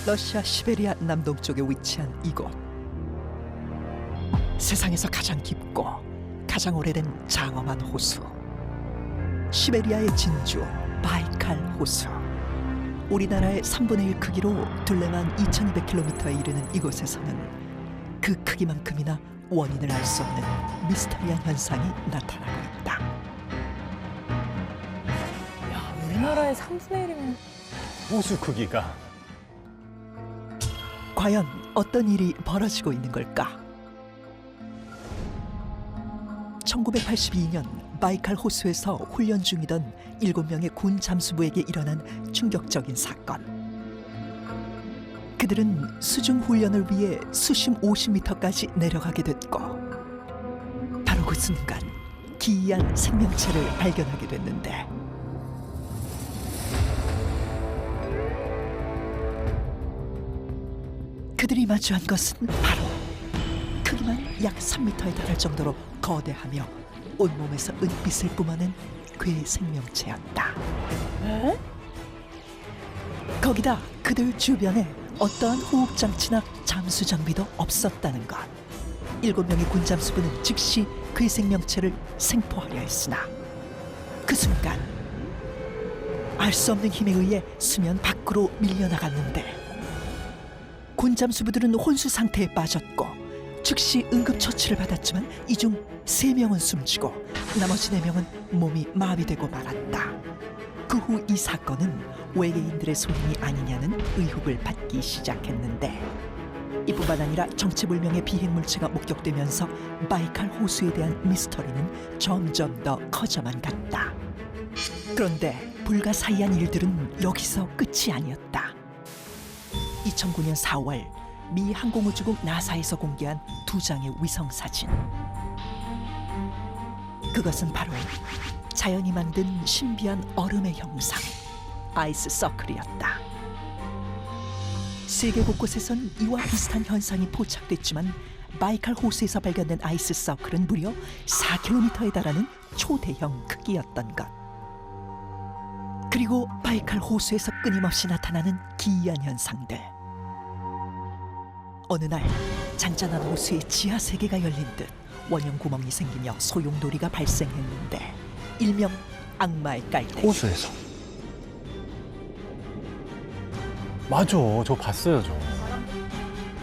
러시아 시베리아 남동쪽에 위치한 이곳. 세상에서 가장 깊고 가장 오래된 장엄한 호수, 시베리아의 진주 바이칼 호수. 우리나라의 3분의 1 크기로 둘레만 2200km에 이르는 이곳에서는 그 크기만큼이나 원인을 알 수 없는 미스터리한 현상이 나타나고 있다. 야, 우리나라의 3분의 1이면 호수 크기가. 과연 어떤 일이 벌어지고 있는 걸까? 1982년 바이칼 호수에서 훈련 중이던 7명의 군 잠수부에게 일어난 충격적인 사건. 그들은 수중 훈련을 위해 수심 50m까지 내려가게 됐고, 바로 그 순간 기이한 생명체를 발견하게 됐는데, 그들이 마주한 것은 바로 크기만 약 3m에 달할 정도로 거대하며 온몸에서 은빛을 뿜어낸 괴 생명체였다. 에? 거기다 그들 주변에 어떠한 호흡장치나 잠수 장비도 없었다는 것. 7명의 군 잠수부는 즉시 괴 생명체를 생포하려 했으나 그 순간 알 수 없는 힘에 의해 수면 밖으로 밀려나갔는데, 군 잠수부들은 혼수 상태에 빠졌고 즉시 응급처치를 받았지만 이 중 3명은 숨지고 나머지 4명은 몸이 마비되고 말았다. 그 후 이 사건은 외계인들의 소행이 아니냐는 의혹을 받기 시작했는데, 이뿐만 아니라 정체불명의 비행물체가 목격되면서 바이칼 호수에 대한 미스터리는 점점 더 커져만 갔다. 그런데 불가사의한 일들은 여기서 끝이 아니었다. 2009년 4월 미 항공우주국 나사에서 공개한 2장의 위성사진. 그것은 바로 자연이 만든 신비한 얼음의 형상, 아이스 서클이었다. 세계 곳곳에선 이와 비슷한 현상이 포착됐지만 바이칼 호수에서 발견된 아이스 서클은 무려 4km에 달하는 초대형 크기였던 것. 그리고 바이칼 호수에서 끊임없이 나타나는 기이한 현상들. 어느 날 잔잔한 호수에 지하 세계가 열린 듯 원형 구멍이 생기며 소용돌이가 발생했는데, 일명 악마의 깔때기. 호수에서. 맞아, 저 봤어요, 저.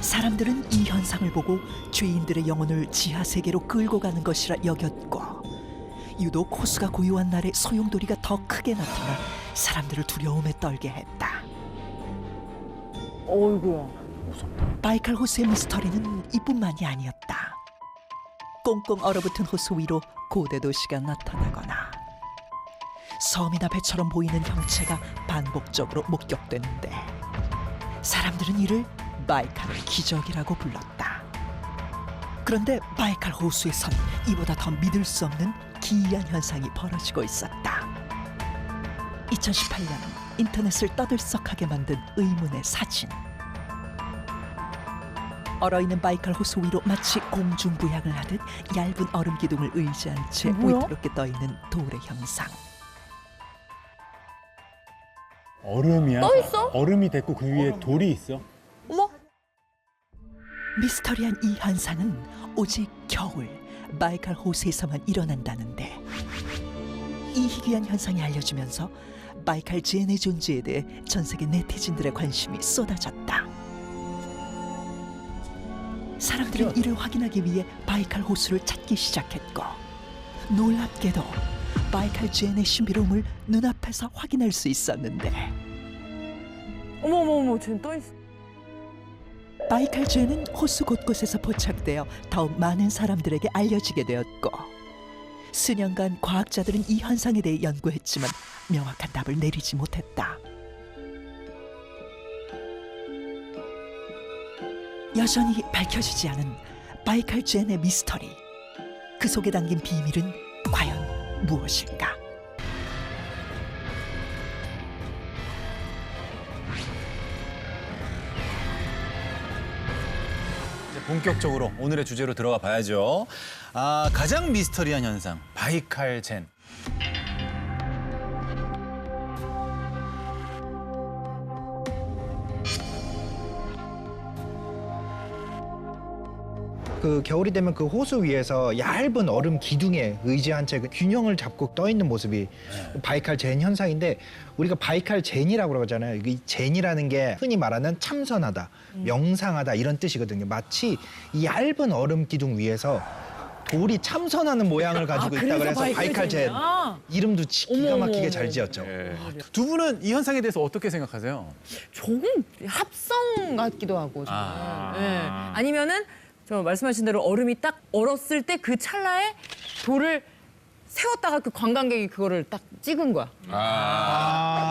사람들은 이 현상을 보고 죄인들의 영혼을 지하 세계로 끌고 가는 것이라 여겼고, 유독 호수가 고요한 날에 소용돌이가 더 크게 나타나 사람들을 두려움에 떨게 했다. 어이구야. 무섭다. 바이칼 호수의 미스터리는 이뿐만이 아니었다. 꽁꽁 얼어붙은 호수 위로 고대 도시가 나타나거나 섬이나 배처럼 보이는 형체가 반복적으로 목격되는데, 사람들은 이를 바이칼의 기적이라고 불렀다. 그런데 바이칼 호수에선 이보다 더 믿을 수 없는 기이한 현상이 벌어지고 있었다. 2018년 인터넷을 떠들썩하게 만든 의문의 사진. 얼어있는 바이칼 호수 위로 마치 공중부양을 하듯 얇은 얼음 기둥을 의지한 채 뭐야? 위태롭게 떠있는 돌의 형상. 얼음이야? 떠 있어? 얼음이 됐고 그 위에 돌이 있어? 어머, 미스터리한 이 현상은 오직 겨울 바이칼 호수에서만 일어난다는데, 이 희귀한 현상이 알려지면서 바이칼 젠의 존재에 대해 전 세계 네티즌들의 관심이 쏟아졌다. 사람들은 이를 확인하기 위해 바이칼 호수를 찾기 시작했고, 놀랍게도 바이칼 젠의 신비로움을 눈앞에서 확인할 수 있었는데, 어머, 쟤 떠 있어. 바이칼 젠은 호수 곳곳에서 포착되어 더욱 많은 사람들에게 알려지게 되었고, 수년간 과학자들은 이 현상에 대해 연구했지만 명확한 답을 내리지 못했다. 여전히 밝혀지지 않은 바이칼 젠의 미스터리. 그 속에 담긴 비밀은 과연 무엇일까? 본격적으로 오늘의 주제로 들어가 봐야죠. 가장 미스터리한 현상, 바이칼 젠. 그 겨울이 되면 그 호수 위에서 얇은 얼음 기둥에 의지한 채 그 균형을 잡고 떠 있는 모습이 바이칼 젠 현상인데 우리가 바이칼 젠이라고 그러잖아요. 이 젠이라는 게 흔히 말하는 참선하다, 명상하다 이런 뜻이거든요. 마치 이 얇은 얼음 기둥 위에서 돌이 참선하는 모양을 가지고 있다 그래서 바이칼 젠 이름도 기가 막히게 잘 지었죠. 두 분은 이 현상에 대해서 어떻게 생각하세요? 저는 합성 같기도 하고 저는. 네. 아니면은 저 말씀하신 대로 얼음이 딱 얼었을 때 그 찰나에 돌을 세웠다가 그 관광객이 그거를 딱 찍은 거야.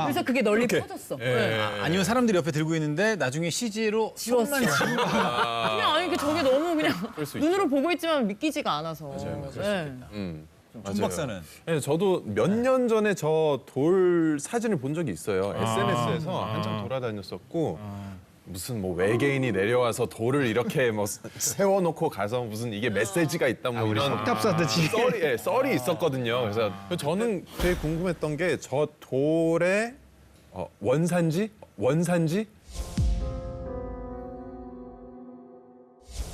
그래서 그게 널리 퍼졌어. 네. 아니면 사람들이 옆에 들고 있는데 나중에 CG로 지웠어. 그냥 아니 그 저게 너무 그냥 눈으로 보고 있지만 믿기지가 않아서. 맞아요. 네. 촌 박사는 네, 저도 몇 년 전에 저 돌 사진을 본 적이 있어요. SNS에서 한참 돌아다녔었고 무슨 뭐 외계인이 내려와서 돌을 이렇게 뭐 세워놓고 가서 무슨 이게 메시지가 있다 뭐 이런 석탑 쏘듯이. 썰이 있었거든요. 그래서 저는 되게 궁금했던 게 저 돌의 원산지?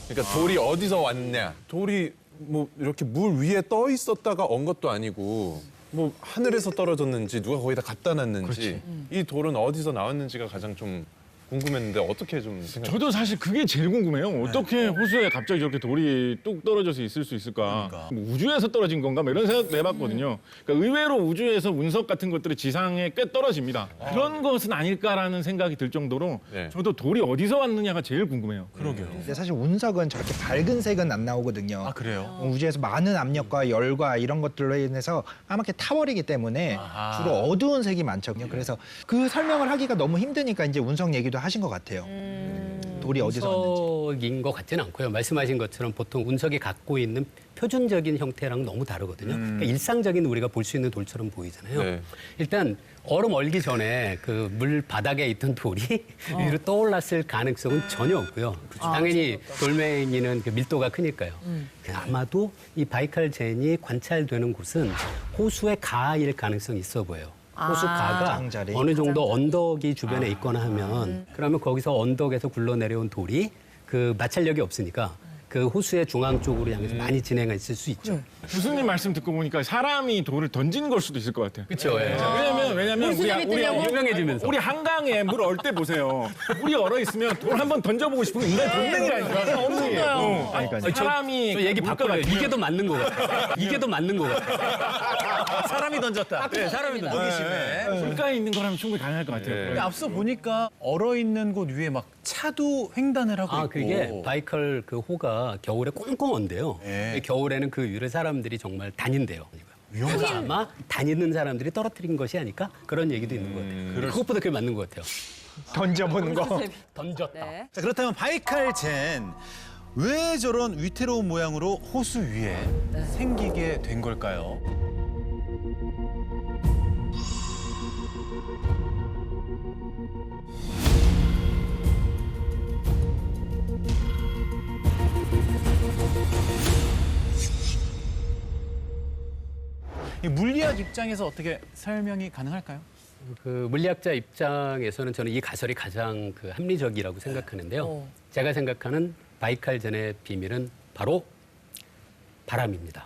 그러니까 돌이 어디서 왔냐? 돌이 뭐 이렇게 물 위에 떠 있었다가 온 것도 아니고 뭐 하늘에서 떨어졌는지 누가 거기다 갖다 놨는지 이 돌은 어디서 나왔는지가 가장 좀 궁금했는데 어떻게 좀 생각해요? 저도 사실 그게 제일 궁금해요. 어떻게 호수에 갑자기 저렇게 돌이 뚝 떨어져서 있을 수 있을까? 그러니까. 뭐 우주에서 떨어진 건가? 뭐 이런 생각도 해봤거든요. 그러니까 의외로 우주에서 운석 같은 것들이 지상에 꽤 떨어집니다. 그런 것은 아닐까라는 생각이 들 정도로 네. 저도 돌이 어디서 왔느냐가 제일 궁금해요. 그러게요. 근데 사실 운석은 저렇게 밝은 색은 안 나오거든요. 아 그래요? 우주에서 많은 압력과 열과 이런 것들로 인해서 까맣게 타버리기 때문에 주로 어두운 색이 많거든요. 그래서 그 설명을 하기가 너무 힘드니까 이제 운석 얘기도 하신 것 같아요. 돌이 어디서 왔는지. 운석인 것 같지는 않고요. 말씀하신 것처럼 보통 운석이 갖고 있는 표준적인 형태랑 너무 다르거든요. 그러니까 일상적인 우리가 볼 수 있는 돌처럼 보이잖아요. 네. 일단 얼음 얼기 전에 그 물 바닥에 있던 돌이 위로 떠올랐을 가능성은 전혀 없고요. 당연히 돌멩이는 그 밀도가 크니까요. 아마도 이 바이칼 젠이 관찰되는 곳은 호수의 가일 가능성이 있어 보여요. 호수 가가 가장자리. 어느 정도 언덕이 주변에 있거나 하면 그러면 거기서 언덕에서 굴러내려온 돌이 그 마찰력이 없으니까 그 호수의 중앙 쪽으로 향해서 많이 진행했을 수 있죠. 교수님 말씀 듣고 보니까 사람이 돌을 던진 걸 수도 있을 것 같아요. 그렇죠. 왜냐면 물수제비 뜨려고? 유명해지면서. 우리 한강에 물 얼 때 보세요. 물이 얼어 있으면 돌 한번 던져보고 싶은 인간 본능이라니까. 없어요. 사람이 저 얘기 물가가 바꿔요. 이게 더 맞는 것 같아요. 이게 더 맞는 것 같아요. 사람이 던졌다. 네, 사람이 던졌다. 호기심에. 물가에 있는 거라면 충분히 가능할 것 같아요. 근데 앞서 보니까 얼어 있는 곳 위에 막 차도 횡단을 하고 있고. 그게 바이칼 그 호가 겨울에 꽁꽁한데요. 예. 겨울에는 그 위를 사람들이 정말 다닌대요. 그래서 아마 다니는 사람들이 떨어뜨린 것이 아닐까? 그런 얘기도 있는 것 같아요. 그것보다 그게 맞는 것 같아요. 던져보는 거. 던졌다. 네. 자, 그렇다면 바이칼 젠. 왜 저런 위태로운 모양으로 호수 위에 생기게 된 걸까요? 이 물리학 입장에서 어떻게 설명이 가능할까요? 그 물리학자 입장에서는 저는 이 가설이 가장 그 합리적이라고 생각하는데요. 제가 생각하는 바이칼 젠의 비밀은 바로 바람입니다.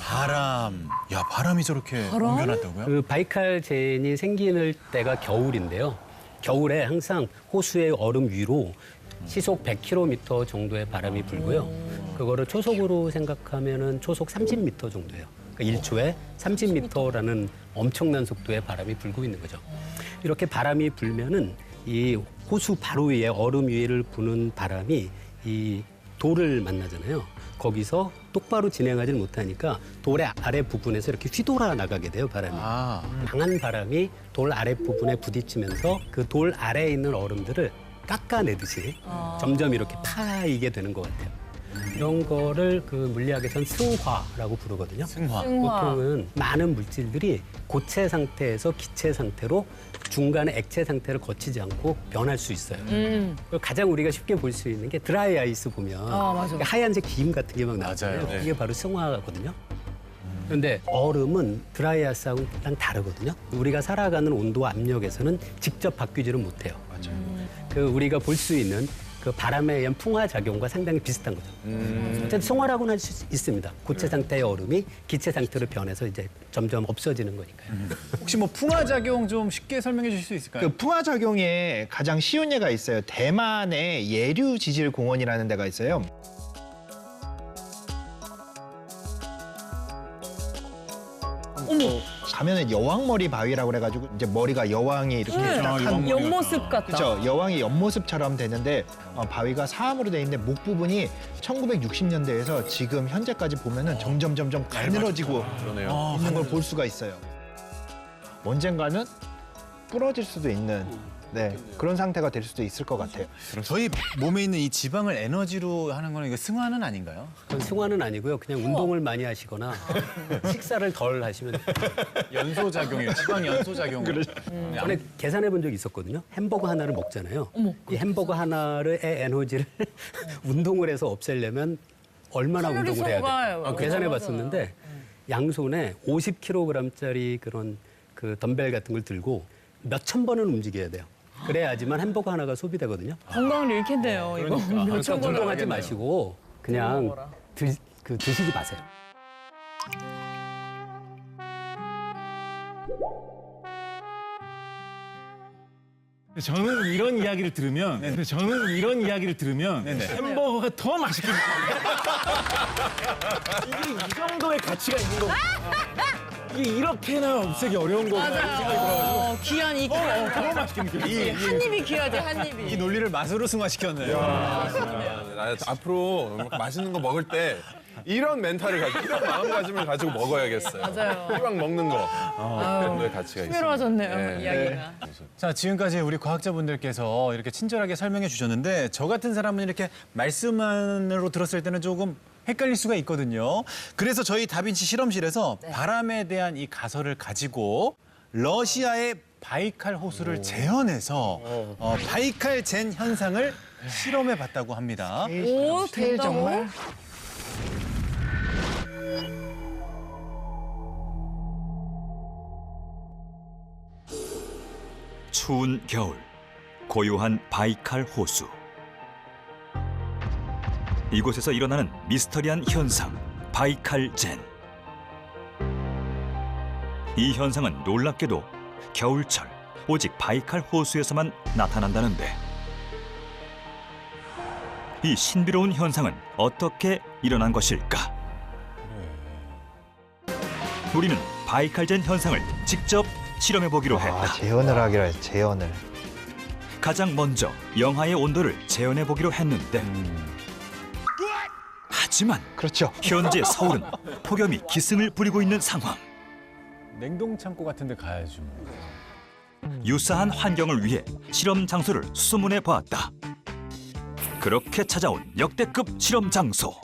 바람. 야, 바람이 저렇게 옮겨놨다고요? 그 바이칼 젠이 생기는 때가 겨울인데요. 겨울에 항상 호수의 얼음 위로 시속 100km 정도의 바람이 불고요. 그거를 초속으로 생각하면은 초속 30m 정도예요. 그러니까 1초에 30m라는 엄청난 속도의 바람이 불고 있는 거죠. 이렇게 바람이 불면은 이 호수 바로 위에 얼음 위를 부는 바람이 이 돌을 만나잖아요. 거기서 똑바로 진행하지 못하니까 돌의 아래 부분에서 이렇게 휘돌아 나가게 돼요, 바람이. 강한 바람이 돌 아래 부분에 부딪히면서 그 돌 아래에 있는 얼음들을 깎아내듯이 점점 이렇게 파이게 되는 것 같아요. 이런 거를 그 물리학에서는 승화라고 부르거든요. 승화. 보통은 많은 물질들이 고체 상태에서 기체 상태로 중간에 액체 상태를 거치지 않고 변할 수 있어요. 가장 우리가 쉽게 볼 수 있는 게 드라이 아이스 보면 맞아. 하얀색 기임 같은 게 막 나오잖아요. 맞아요. 이게 바로 승화거든요. 그런데 얼음은 드라이아이스하고랑 다르거든요. 우리가 살아가는 온도와 압력에서는 직접 바뀌지를 못해요. 그 우리가 볼 수 있는 그 바람에 의한 풍화 작용과 상당히 비슷한 거죠. 어쨌든 송화라고는 할 수 있습니다. 고체 상태의 얼음이 기체 상태로 변해서 이제 점점 없어지는 거니까요. 혹시 뭐 풍화 작용 좀 쉽게 설명해 주실 수 있을까요? 그 풍화 작용에 가장 쉬운 예가 있어요. 대만의 예류 지질 공원이라는 데가 있어요. 어머, 가면은 여왕머리 바위라고 그래가지고 이제 머리가 여왕이 이렇게 딱 한 옆모습 같다. 그렇죠. 여왕의 옆모습처럼 되는데 바위가 사암으로 돼 있는데 목 부분이 1960년대에서 지금 현재까지 보면은 점점 가늘어지고 그러네요. 있는 걸 볼 수가 있어요. 언젠가는 부러질 수도 있는 그런 상태가 될 수도 있을 것 같아요. 저희 몸에 있는 이 지방을 에너지로 하는 거는 이거 승화는 아닌가요? 그건 승화는 아니고요. 그냥 운동을 많이 하시거나 식사를 덜 하시면 연소 작용이에요. 지방 연소 작용. 전에 계산해 본 적이 있었거든요. 햄버거 하나를 먹잖아요. 이 햄버거 하나의 에너지를 운동을 해서 없애려면 얼마나 칼로리 운동을 해야 소모가 돼요? 계산해 봤었는데 양손에 50kg짜리 그런 그 덤벨 같은 걸 들고 몇천 번은 움직여야 돼요. 그래야지만 햄버거 하나가 소비되거든요. 건강을 잃겠네요. 이거 그러니까 몇천 번 운동하지 마시고 그냥 드시지 마세요. 저는 이런 이야기를 들으면 햄버거가 더 맛있게 이게 이 정도의 가치가 있는 거고 이게 이렇게나 없애기 어려운 거구나 이런 생각이 들어가지고 귀한 이 귀한 더 맛있게 느껴져요. 한 입이 귀하지 한 이 입이. 논리를 맛으로 승화시켰네요. 나 앞으로 맛있는 거 먹을 때 이런 멘탈을 가지고 이런 마음가짐을 가지고 먹어야겠어요. 맞아요. 이왕 먹는 거 그 정도의 가치가 있어요. 흥미로워졌네요 네. 이야기가. 자, 지금까지 우리 과학자분들께서 이렇게 친절하게 설명해 주셨는데 저 같은 사람은 이렇게 말씀만으로 들었을 때는 조금 헷갈릴 수가 있거든요. 그래서 저희 다빈치 실험실에서 바람에 대한 이 가설을 가지고 러시아의 바이칼 호수를 재현해서 바이칼 젠 현상을 실험해 봤다고 합니다. 오 된다고? 추운 겨울, 고요한 바이칼 호수. 이곳에서 일어나는 미스터리한 현상, 바이칼 젠. 이 현상은 놀랍게도 겨울철, 오직 바이칼 호수에서만 나타난다는데 이 신비로운 현상은 어떻게 일어난 것일까? 우리는 바이칼 젠 현상을 직접 실험해 보기로 했다. 재현을 하기로 했어요. 재현을. 가장 먼저 영하의 온도를 재현해 보기로 했는데 하지만 그렇죠. 현재 서울은 폭염이 기승을 부리고 있는 상황. 냉동 창고 같은 데 가야지 뭐. 유사한 환경을 위해 실험 장소를 수소문해 보았다. 그렇게 찾아온 역대급 실험 장소.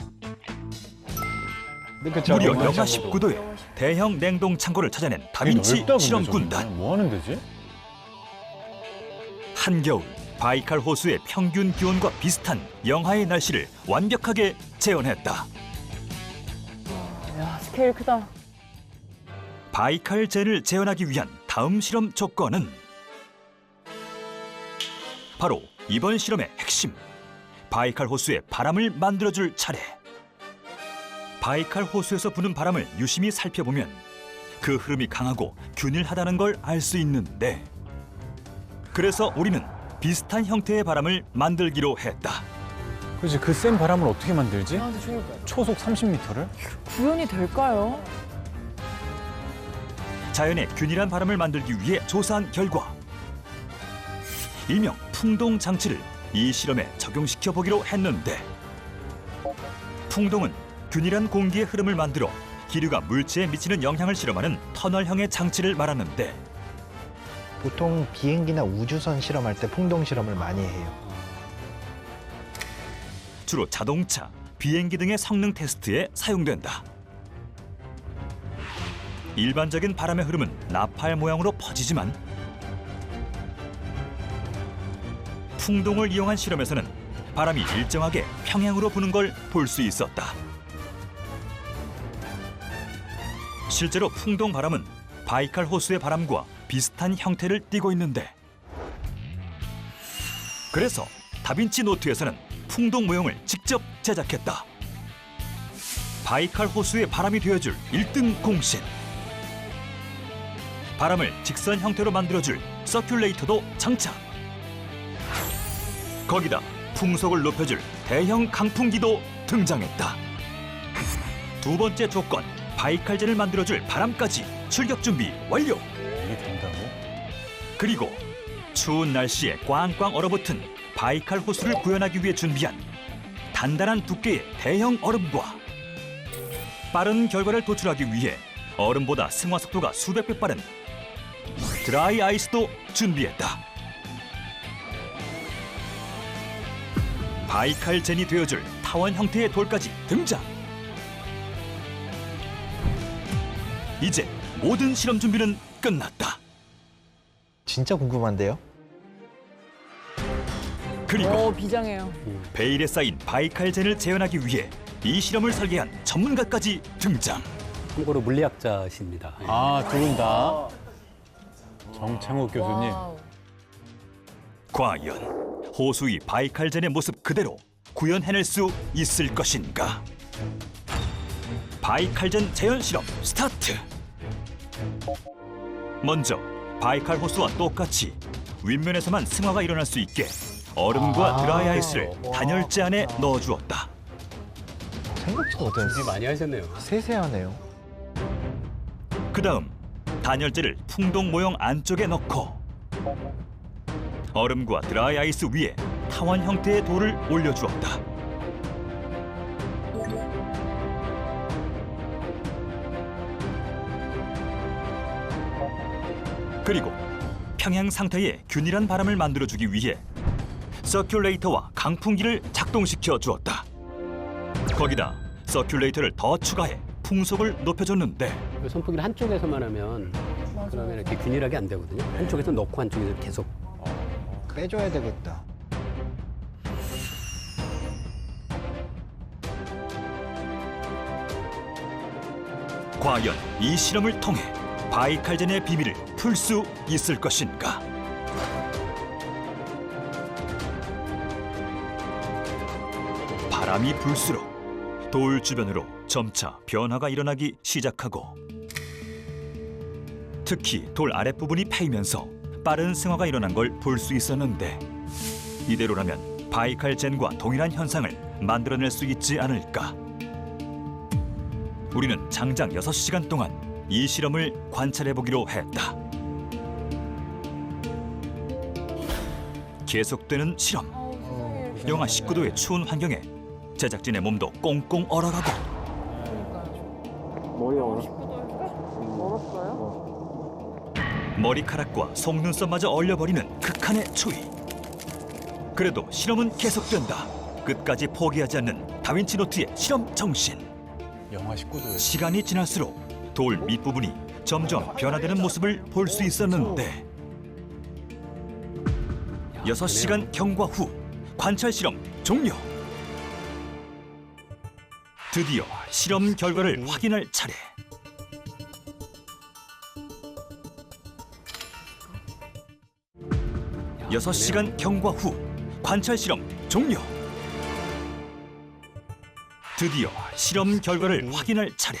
무려 영하 19도의 대형 냉동 창고를 찾아낸 다빈치 실험 군단. 뭐 하는 데지? 한겨울 바이칼 호수의 평균 기온과 비슷한 영하의 날씨를 완벽하게 재현했다. 야 스케일 크다. 바이칼 젠을 재현하기 위한 다음 실험 조건은 바로 이번 실험의 핵심, 바이칼 호수의 바람을 만들어줄 차례. 바이칼 호수에서 부는 바람을 유심히 살펴보면 그 흐름이 강하고 균일하다는 걸 알 수 있는데 그래서 우리는 비슷한 형태의 바람을 만들기로 했다. 그렇지, 그 센 바람을 어떻게 만들지? 나한테 죽을 거야. 초속 30m를? 구현이 될까요? 자연의 균일한 바람을 만들기 위해 조사한 결과 일명 풍동 장치를 이 실험에 적용시켜 보기로 했는데 풍동은 균일한 공기의 흐름을 만들어 기류가 물체에 미치는 영향을 실험하는 터널형의 장치를 말하는데 보통 비행기나 우주선 실험할 때 풍동 실험을 많이 해요. 주로 자동차, 비행기 등의 성능 테스트에 사용된다. 일반적인 바람의 흐름은 나팔 모양으로 퍼지지만 풍동을 이용한 실험에서는 바람이 일정하게 평행으로 부는 걸 볼 수 있었다. 실제로 풍동 바람은 바이칼 호수의 바람과 비슷한 형태를 띠고 있는데, 그래서 다빈치 노트에서는 풍동 모형을 직접 제작했다. 바이칼 호수의 바람이 되어줄 1등 공신. 바람을 직선 형태로 만들어줄 서큘레이터도 장착. 거기다 풍속을 높여줄 대형 강풍기도 등장했다. 두 번째 조건, 바이칼젠을 만들어줄 바람까지 출격 준비 완료. 이게 된다고? 그리고 추운 날씨에 꽝꽝 얼어붙은 바이칼 호수를 구현하기 위해 준비한 단단한 두께의 대형 얼음과 빠른 결과를 도출하기 위해 얼음보다 승화 속도가 수백 배 빠른 드라이 아이스도 준비했다. 바이칼 젠이 되어줄 타원 형태의 돌까지 등장. 이제 모든 실험 준비는 끝났다. 진짜 궁금한데요? 그리고 비장해요. 베일에 쌓인 바이칼 젠을 재현하기 위해 이 실험을 설계한 전문가까지 등장. 참고로 물리학자십니다. 아, 두 분 다. 정창욱 교수님. 과연 호수의 바이칼 젠의 모습 그대로 구현해낼 수 있을 것인가? 바이칼 젠 재현 실험 스타트! 먼저 바이칼 호수와 똑같이 윗면에서만 승화가 일어날 수 있게 얼음과 드라이 아이스를 단열재 안에 넣어주었다. 생각지도 못했는데 준비 많이 하셨네요. 세세하네요. 그 다음 단열재를 풍동 모형 안쪽에 넣고 얼음과 드라이 아이스 위에 타원 형태의 돌을 올려주었다. 그리고 평행 상태의 균일한 바람을 만들어주기 위해 서큘레이터와 강풍기를 작동시켜 주었다. 거기다 서큘레이터를 더 추가해 풍속을 높여줬는데, 선풍기를 한쪽에서만 하면 그러면 이렇게 균일하게 안 되거든요. 한쪽에서 넣고 한쪽에서 계속. 빼줘야 되겠다. 과연 이 실험을 통해 바이칼 젠의 비밀을 풀 수 있을 것인가? 바람이 불수록 돌 주변으로 점차 변화가 일어나기 시작하고, 특히 돌 아랫부분이 패이면서 빠른 승화가 일어난 걸 볼 수 있었는데, 이대로라면 바이칼 젠과 동일한 현상을 만들어낼 수 있지 않을까? 우리는 장장 6시간 동안 이 실험을 관찰해보기로 했다. 계속되는 실험. 영하 19도의 추운 환경에 제작진의 몸도 꽁꽁 얼어가고, 머리카락과 속눈썹마저 얼려버리는 극한의 추위. 그래도 실험은 계속된다. 끝까지 포기하지 않는 다빈치 노트의 실험 정신. 영하 19도에. 시간이 지날수록 돌 밑부분이 점점 변화되는 모습을 볼 수 있었는데, 6시간 경과 후 관찰 실험 종료. 드디어 실험 결과를 확인할 차례. 여섯 시간 경과 후 관찰 실험 종료. 드디어 실험 결과를 확인할 차례.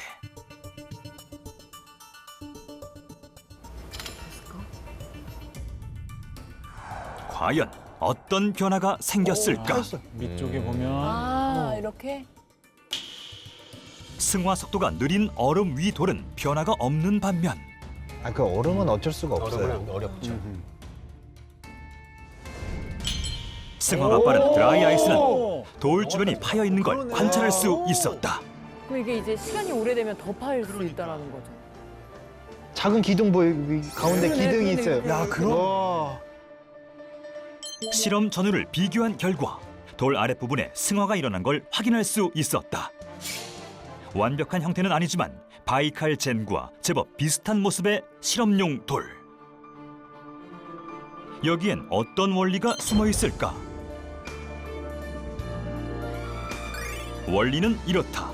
과연 어떤 변화가 생겼을까? 밑쪽에 보면 이렇게? 승화 속도가 느린 얼음 위 돌은 변화가 없는 반면, 아, 그 얼음은 어쩔 수가 없어요. 얼음은 어렵죠. 승화가 빠른 드라이 아이스는 돌 주변이 파여 있는 걸 관찰할 수 있었다. 그럼 이게 이제 시간이 오래되면 더 파일 수 있다라는 거죠. 작은 기둥 가운데 기둥이 있어요. 야, 그럼. 실험 전후를 비교한 결과 돌 아랫부분에 승화가 일어난 걸 확인할 수 있었다. 완벽한 형태는 아니지만 바이칼 젠과 제법 비슷한 모습의 실험용 돌. 여기엔 어떤 원리가 숨어 있을까? 원리는 이렇다.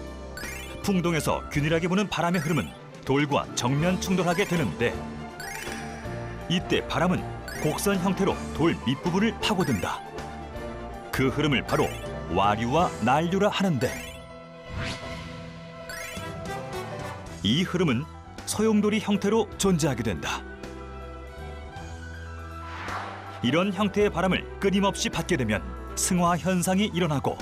풍동에서 균일하게 부는 바람의 흐름은 돌과 정면 충돌하게 되는데 이때 바람은 곡선 형태로 돌 밑부분을 파고든다. 그 흐름을 바로 와류와 난류라 하는데 이 흐름은 소용돌이 형태로 존재하게 된다. 이런 형태의 바람을 끊임없이 받게 되면 승화 현상이 일어나고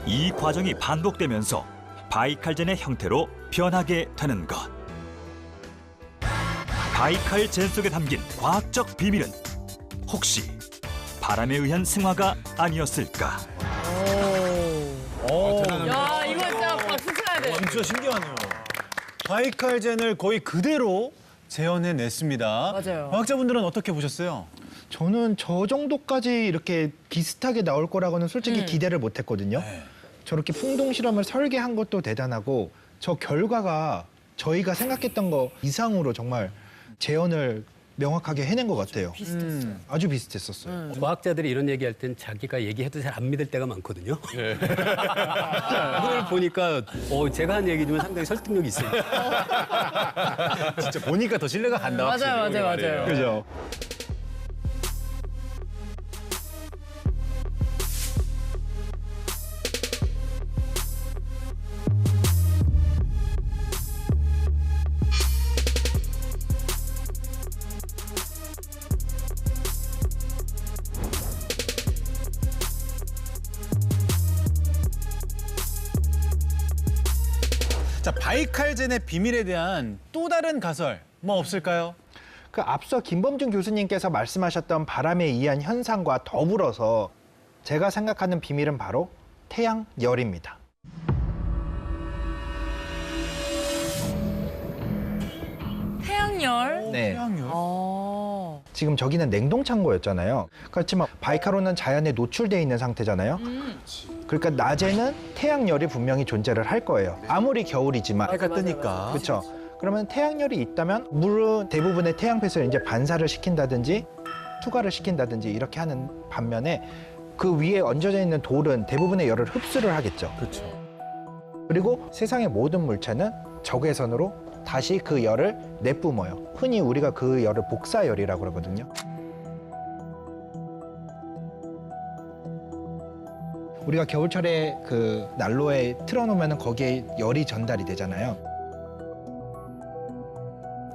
이 과정이 반복되면서 바이칼젠의 형태로 변하게 되는 것. 바이칼젠 속에 담긴 과학적 비밀은 혹시 바람에 의한 승화가 아니었을까? 야, 이거 진짜 박수 쳐야 돼. 진짜 신기하네요. 바이칼젠을 거의 그대로 재현해냈습니다. 맞아요. 과학자분들은 어떻게 보셨어요? 저는 저 정도까지 이렇게 비슷하게 나올 거라고는 솔직히 기대를 못했거든요. 저렇게 풍동 실험을 설계한 것도 대단하고 저 결과가 저희가 생각했던 거 이상으로 정말 재현을 명확하게 해낸 것 같아요. 아주 비슷했었어요. 과학자들이 이런 얘기할 땐 자기가 얘기해도 잘 안 믿을 때가 많거든요. 오늘 보니까 제가 한 얘기지만 상당히 설득력이 있어요. 진짜 보니까 더 신뢰가 간다. 맞아요. 그죠? 자, 바이칼젠의 비밀에 대한 또 다른 가설 뭐 없을까요? 그 앞서 김범준 교수님께서 말씀하셨던 바람에 의한 현상과 더불어서 제가 생각하는 비밀은 바로 태양열입니다. 태양열. 네. 태양열? 지금 저기는 냉동 창고였잖아요. 그렇지만 바이칼호는 자연에 노출돼 있는 상태잖아요. 그러니까 낮에는 태양열이 분명히 존재를 할 거예요. 아무리 겨울이지만. 해가 뜨니까. 그렇죠. 그러면 태양열이 있다면 물은 대부분의 태양빛을 이제 반사를 시킨다든지 투과를 시킨다든지 이렇게 하는 반면에 그 위에 얹어져 있는 돌은 대부분의 열을 흡수를 하겠죠. 그렇죠. 그리고 세상의 모든 물체는 적외선으로 다시 그 열을 내뿜어요. 흔히 우리가 그 열을 복사열이라고 그러거든요. 우리가 겨울철에 그 난로에 틀어놓으면 거기에 열이 전달이 되잖아요.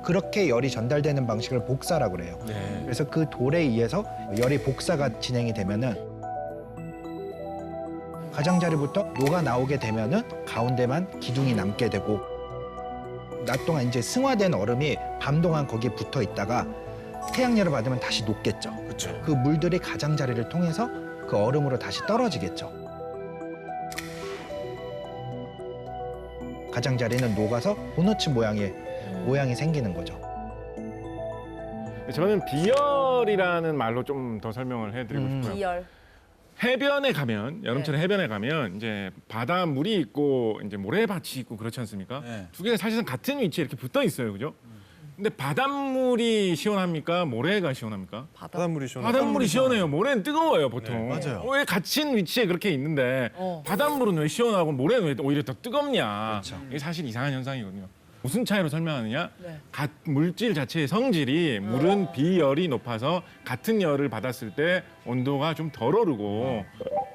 그렇게 열이 전달되는 방식을 복사라고 그래요. 그래서 그 돌에 의해서 열이 복사가 진행이 되면은 가장자리부터 녹아 나오게 되면은 가운데만 기둥이 남게 되고 낮 동안 이제 승화된 얼음이 밤 동안 거기에 붙어 있다가 태양열을 받으면 다시 녹겠죠. 그렇죠. 그 물들이 가장자리를 통해서 그 얼음으로 다시 떨어지겠죠. 가장자리는 녹아서 도너츠 모양이 생기는 거죠. 저는 비열이라는 말로 좀 더 설명을 해드리고 싶어요. 비열. 해변에 가면 여름철에 해변에 가면 이제 바닷물이 있고 이제 모래밭이 있고 그렇지 않습니까? 네. 두 개가 사실상 같은 위치에 이렇게 붙어 있어요, 그죠? 근데 바닷물이 시원합니까? 모래가 시원합니까? 바닷물이 시원해. 바닷물이 시원해요. 모래는 뜨거워요, 보통. 네, 맞아요. 왜 갇힌 위치에 그렇게 있는데 바닷물은 왜 시원하고 모래는 왜 오히려 더 뜨겁냐? 이게 사실 이상한 현상이거든요. 무슨 차이로 설명하느냐? 물질 자체의 성질이 물은 비열이 높아서 같은 열을 받았을 때 온도가 좀 덜 오르고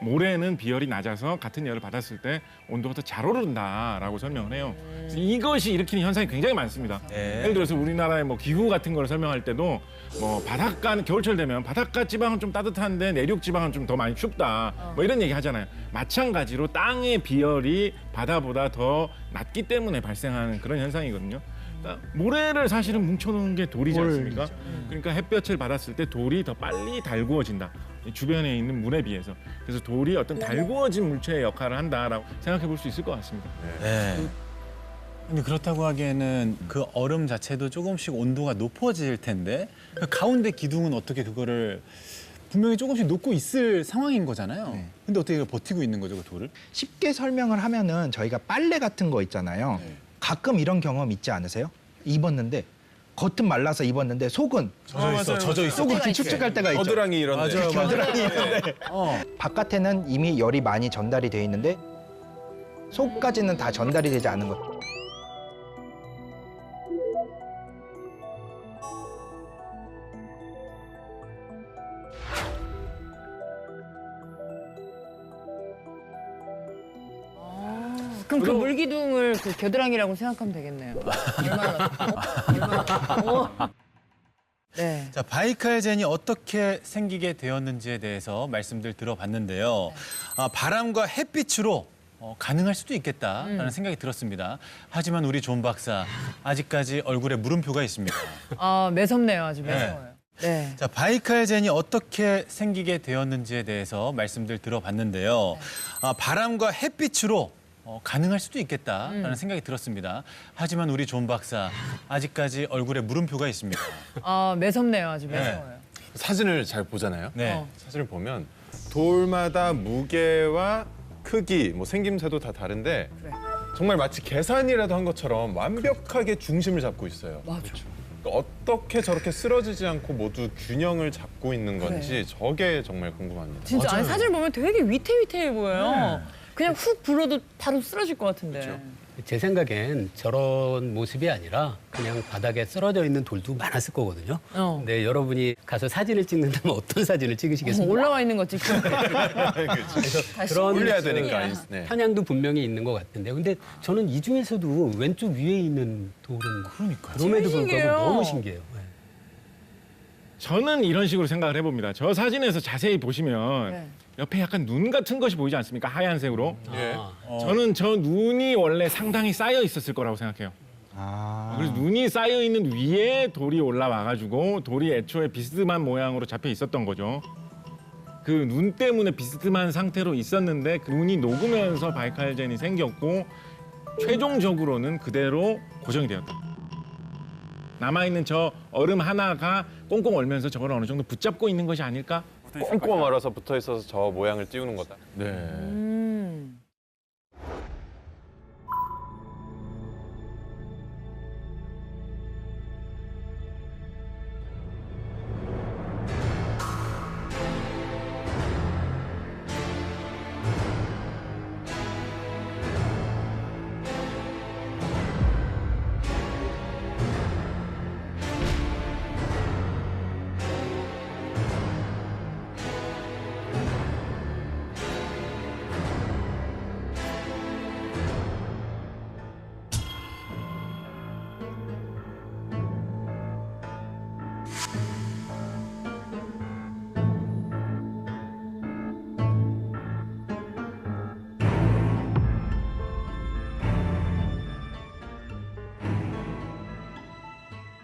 모래는 비열이 낮아서 같은 열을 받았을 때 온도가 더 잘 오른다라고 설명을 해요. 그래서 이것이 일으키는 현상이 굉장히 많습니다. 예를 들어서 우리나라의 뭐 기후 같은 걸 설명할 때도 뭐 바닷가는 겨울철 되면 바닷가 지방은 좀 따뜻한데 내륙 지방은 좀 더 많이 춥다. 뭐 이런 얘기 하잖아요. 마찬가지로 땅의 비열이 바다보다 더 낮기 때문에 발생하는 그런 현상이거든요. 그러니까 모래를 사실은 뭉쳐놓은 게 돌이지 않습니까? 그러니까 햇볕을 받았을 때 돌이 더 빨리 달구어진다. 이 주변에 있는 물에 비해서. 그래서 돌이 어떤 달구어진 물체의 역할을 한다라고 생각해 볼 수 있을 것 같습니다. 네. 근데 그렇다고 하기에는 그 얼음 자체도 조금씩 온도가 높아질 텐데 그 가운데 기둥은 어떻게 그거를 분명히 조금씩 녹고 있을 상황인 거잖아요. 근데 어떻게 버티고 있는 거죠, 그 돌을? 쉽게 설명을 하면은 저희가 빨래 같은 거 있잖아요. 가끔 이런 경험 있지 않으세요? 입었는데 겉은 말라서 입었는데 속은 젖어 있어. 속은 길쭉쭉할 때가 있죠. 겨드랑이 이런데. 겨드랑이 있는데 바깥에는 이미 열이 많이 전달이 돼 있는데 속까지는 다 전달이 되지 않은 것. 그럼 그 물기둥을 그 겨드랑이라고 생각하면 되겠네요. 얼마나 네. 자, 바이칼젠이 어떻게 생기게 되었는지에 대해서 말씀들 들어봤는데요. 바람과 햇빛으로 가능할 수도 있겠다라는 생각이 들었습니다. 하지만 우리 존 박사 아직까지 얼굴에 물음표가 있습니다. 아, 매섭네요. 아주 매서워요. 네. 자, 바이칼젠이 어떻게 생기게 되었는지에 대해서 말씀들 들어봤는데요. 바람과 햇빛으로 가능할 수도 있겠다라는 생각이 들었습니다. 하지만 우리 존 박사 아직까지 얼굴에 물음표가 있습니다. 아, 매섭네요. 아주 매서워요. 사진을 잘 보잖아요. 네. 사진을 보면 돌마다 무게와 크기, 뭐 생김새도 다 다른데 그래. 정말 마치 계산이라도 한 것처럼 완벽하게 중심을 잡고 있어요. 맞아. 그러니까 어떻게 저렇게 쓰러지지 않고 모두 균형을 잡고 있는 건지 저게 정말 궁금합니다. 진짜 아니, 사진을 보면 되게 위태위태해 보여요. 그냥 훅 불어도 바로 쓰러질 것 같은데. 제 생각엔 저런 모습이 아니라 그냥 바닥에 쓰러져 있는 돌도 많았을 거거든요. 근데 여러분이 가서 사진을 찍는다면 어떤 사진을 찍으시겠습니까? 올라와 있는 거 찍고. 그래서 그런 올려야 되니까. 네. 편향도 분명히 있는 것 같은데, 근데 저는 이 중에서도 왼쪽 위에 있는 돌은 그럼에도 신기해요. 불구하고 너무 신기해요. 네. 저는 이런 식으로 생각을 해봅니다. 저 사진에서 자세히 보시면 네. 옆에 약간 눈 같은 것이 보이지 않습니까? 하얀색으로. 예. 저는 저 눈이 원래 상당히 쌓여 있었을 거라고 생각해요. 그래서 눈이 쌓여 있는 위에 돌이 올라와가지고 돌이 애초에 비스듬한 모양으로 잡혀 있었던 거죠. 그 눈 때문에 비스듬한 상태로 있었는데 그 눈이 녹으면서 바이칼젠이 생겼고 최종적으로는 그대로 고정이 되었다. 남아있는 저 얼음 하나가 꽁꽁 얼면서 저걸 어느 정도 붙잡고 있는 것이 아닐까? 꽁꽁 얼어서 붙어 있어서 저 모양을 띄우는 거다. 네.